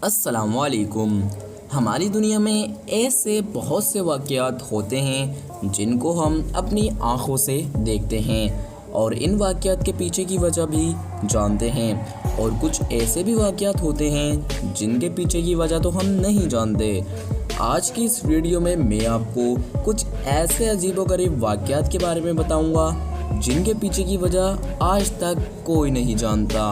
अस्सलामुअलैकुम। हमारी दुनिया में ऐसे बहुत से वाक़यात होते हैं जिनको हम अपनी आँखों से देखते हैं और इन वाक़यात के पीछे की वजह भी जानते हैं, और कुछ ऐसे भी वाक़यात होते हैं जिनके पीछे की वजह तो हम नहीं जानते। आज की इस वीडियो में मैं आपको कुछ ऐसे अजीबोगरीब वाक़यात के बारे में बताऊंगा जिनके पीछे की वजह आज तक कोई नहीं जानता,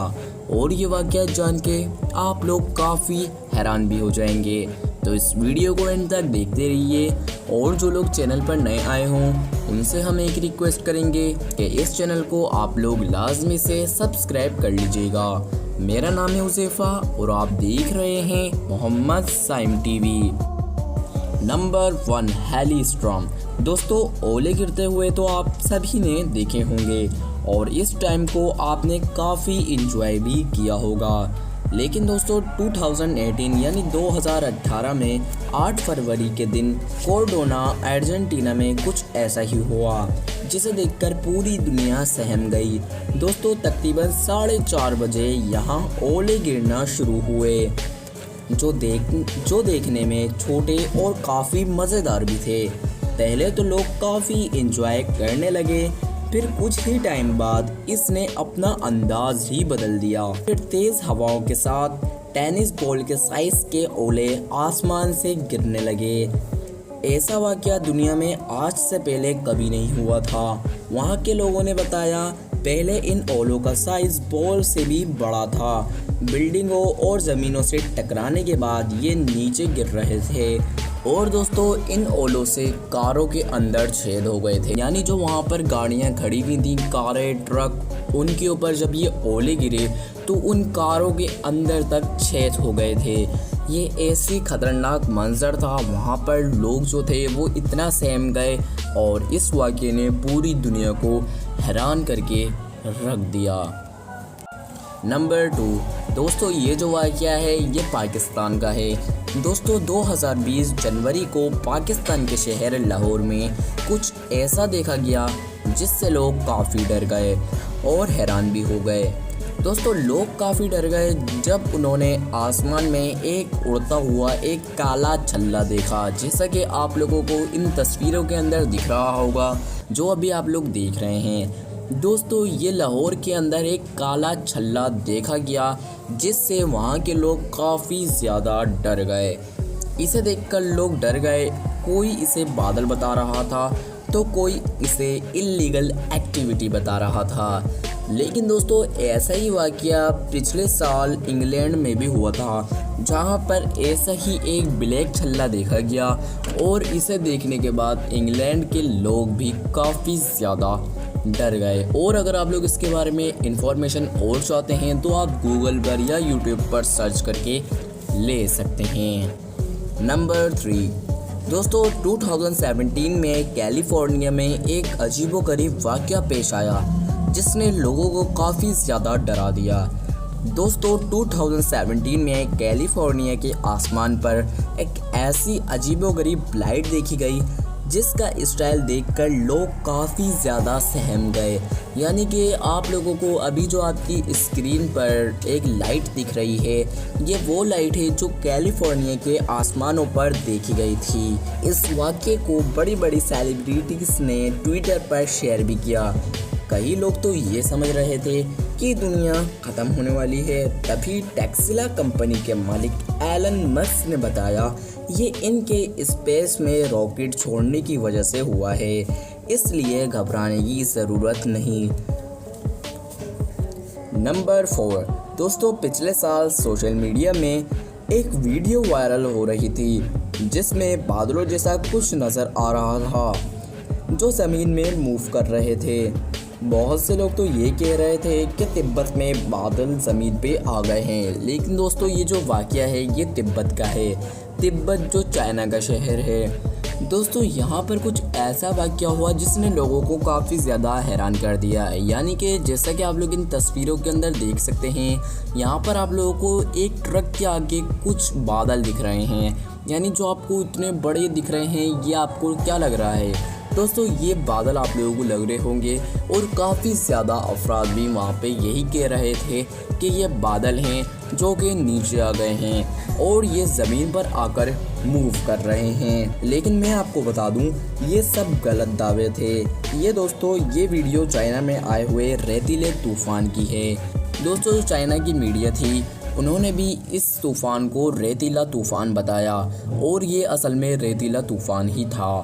और ये वाक़यात जान के आप लोग काफ़ी हैरान भी हो जाएंगे। तो इस वीडियो को एंड तक देखते रहिए, और जो लोग चैनल पर नए आए हों उनसे हम एक रिक्वेस्ट करेंगे कि इस चैनल को आप लोग लाजमी से सब्सक्राइब कर लीजिएगा। मेरा नाम है हुज़ैफ़ा और आप देख रहे हैं मोहम्मद साइम टीवी। नंबर 1, हेलीस्टॉर्म। दोस्तों, ओले गिरते हुए तो आप सभी ने देखे होंगे और इस टाइम को आपने काफ़ी इंजॉय भी किया होगा। लेकिन दोस्तों 2018 यानी 2018 में 8 फरवरी के दिन कोर्डोना अर्जेंटीना में कुछ ऐसा ही हुआ जिसे देखकर पूरी दुनिया सहम गई। दोस्तों तकरीबन 4:30 बजे यहाँ ओले गिरना शुरू हुए जो देखने में छोटे और काफ़ी मज़ेदार भी थे। पहले तो लोग काफ़ी इंजॉय करने लगे, फिर कुछ ही टाइम बाद इसने अपना अंदाज ही बदल दिया। फिर तेज़ हवाओं के साथ टेनिस बॉल के साइज़ के ओले आसमान से गिरने लगे। ऐसा वाक़या दुनिया में आज से पहले कभी नहीं हुआ था। वहाँ के लोगों ने बताया पहले इन ओलों का साइज़ बॉल से भी बड़ा था। बिल्डिंगों और ज़मीनों से टकराने के बाद ये नीचे गिर रहे थे, और दोस्तों इन ओलों से कारों के अंदर छेद हो गए थे। यानी जो वहाँ पर गाड़ियाँ खड़ी हुई थी, कारें, ट्रक, उनके ऊपर जब ये ओले गिरे तो उन कारों के अंदर तक छेद हो गए थे। ये ऐसी खतरनाक मंजर था, वहाँ पर लोग जो थे वो इतना सहम गए और इस वाक़ये ने पूरी दुनिया को हैरान करके रख दिया। नंबर 2, दोस्तों ये जो वाक़या है ये पाकिस्तान का है। दोस्तों 2020 जनवरी को पाकिस्तान के शहर लाहौर में कुछ ऐसा देखा गया जिससे लोग काफ़ी डर गए और हैरान भी हो गए। दोस्तों लोग काफ़ी डर गए जब उन्होंने आसमान में एक उड़ता हुआ एक काला छल्ला देखा, जैसा कि आप लोगों को इन तस्वीरों के अंदर दिख रहा होगा जो अभी आप लोग देख रहे हैं। दोस्तों ये लाहौर के अंदर एक काला छल्ला देखा गया जिससे वहाँ के लोग काफ़ी ज़्यादा डर गए। इसे देखकर लोग डर गए। कोई इसे बादल बता रहा था तो कोई इसे इल्लीगल एक्टिविटी बता रहा था। लेकिन दोस्तों ऐसा ही वाक़या पिछले साल इंग्लैंड में भी हुआ था, जहां पर ऐसा ही एक ब्लैक छल्ला देखा गया, और इसे देखने के बाद इंग्लैंड के लोग भी काफ़ी ज़्यादा डर गए। और अगर आप लोग इसके बारे में इंफॉर्मेशन और चाहते हैं तो आप गूगल पर या यूट्यूब पर सर्च करके ले सकते हैं। नंबर 3, दोस्तों 2017 में कैलिफोर्निया में एक अजीबोगरीब वाक़या पेश आया जिसने लोगों को काफ़ी ज़्यादा डरा दिया। दोस्तों 2017 में कैलिफोर्निया के आसमान पर एक ऐसी अजीबोगरीब लाइट देखी गई जिसका स्टाइल देखकर लोग काफ़ी ज़्यादा सहम गए। यानी कि आप लोगों को अभी जो आपकी स्क्रीन पर एक लाइट दिख रही है ये वो लाइट है जो कैलिफोर्निया के आसमानों पर देखी गई थी। इस वाक़ये को बड़ी बड़ी सेलिब्रिटीज़ ने ट्विटर पर शेयर भी किया। कई लोग तो ये समझ रहे थे कि दुनिया ख़त्म होने वाली है, तभी टेस्ला कंपनी के मालिक एलन मस्क ने बताया ये इनके स्पेस में रॉकेट छोड़ने की वजह से हुआ है, इसलिए घबराने की ज़रूरत नहीं। नंबर 4, दोस्तों पिछले साल सोशल मीडिया में एक वीडियो वायरल हो रही थी जिसमें बादलों जैसा कुछ नज़र आ रहा था जो ज़मीन में मूव कर रहे थे। बहुत से लोग तो ये कह रहे थे कि तिब्बत में बादल ज़मीन पे आ गए हैं, लेकिन दोस्तों ये जो वाक़या है ये तिब्बत का है। तिब्बत जो चाइना का शहर है। दोस्तों यहाँ पर कुछ ऐसा वाक़या हुआ जिसने लोगों को काफ़ी ज़्यादा हैरान कर दिया है। यानी कि जैसा कि आप लोग इन तस्वीरों के अंदर देख सकते हैं, यहाँ पर आप लोगों को एक ट्रक के आगे कुछ बादल दिख रहे हैं। यानी जो आपको इतने बड़े दिख रहे हैं ये आपको क्या लग रहा है? दोस्तों ये बादल आप लोगों को लग रहे होंगे और काफ़ी ज़्यादा अफराद भी वहाँ पे यही कह रहे थे कि ये बादल हैं जो कि नीचे आ गए हैं और ये ज़मीन पर आकर मूव कर रहे हैं। लेकिन मैं आपको बता दूं ये सब गलत दावे थे। ये दोस्तों ये वीडियो चाइना में आए हुए रेतीले तूफ़ान की है। दोस्तों जो चाइना की मीडिया थी उन्होंने भी इस तूफ़ान को रेतीला तूफ़ान बताया और ये असल में रेतीला तूफ़ान ही था।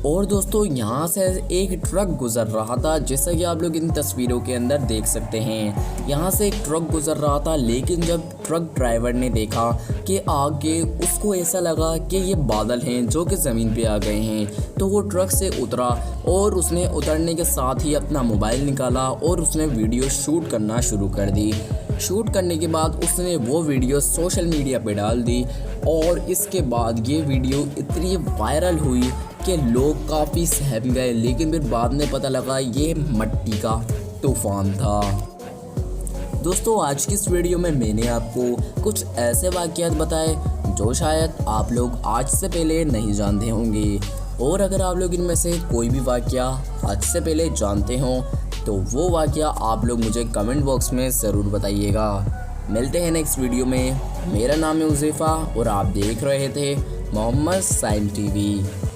और दोस्तों यहाँ से एक ट्रक गुज़र रहा था, जैसा कि आप लोग इन तस्वीरों के अंदर देख सकते हैं। यहाँ से एक ट्रक गुज़र रहा था, लेकिन जब ट्रक ड्राइवर ने देखा कि आगे, उसको ऐसा लगा कि ये बादल हैं जो कि ज़मीन पे आ गए हैं, तो वो ट्रक से उतरा और उसने उतरने के साथ ही अपना मोबाइल निकाला और उसने वीडियो शूट करना शुरू कर दी। शूट करने के बाद उसने वो वीडियो सोशल मीडिया पे डाल दी और इसके बाद ये वीडियो इतनी वायरल हुई कि लोग काफ़ी सहम गए। लेकिन फिर बाद में पता लगा ये मिट्टी का तूफ़ान था। दोस्तों आज की इस वीडियो में मैंने आपको कुछ ऐसे वाक़यात बताए जो शायद आप लोग आज से पहले नहीं जानते होंगे, और अगर आप लोग इनमें से कोई भी वाक़या आज से पहले जानते हों तो वो वाक़या आप लोग मुझे कमेंट बॉक्स में ज़रूर बताइएगा। मिलते हैं नेक्स्ट वीडियो में। मेरा नाम है उज़ैफ़ा और आप देख रहे थे मोहम्मद साइम टीवी।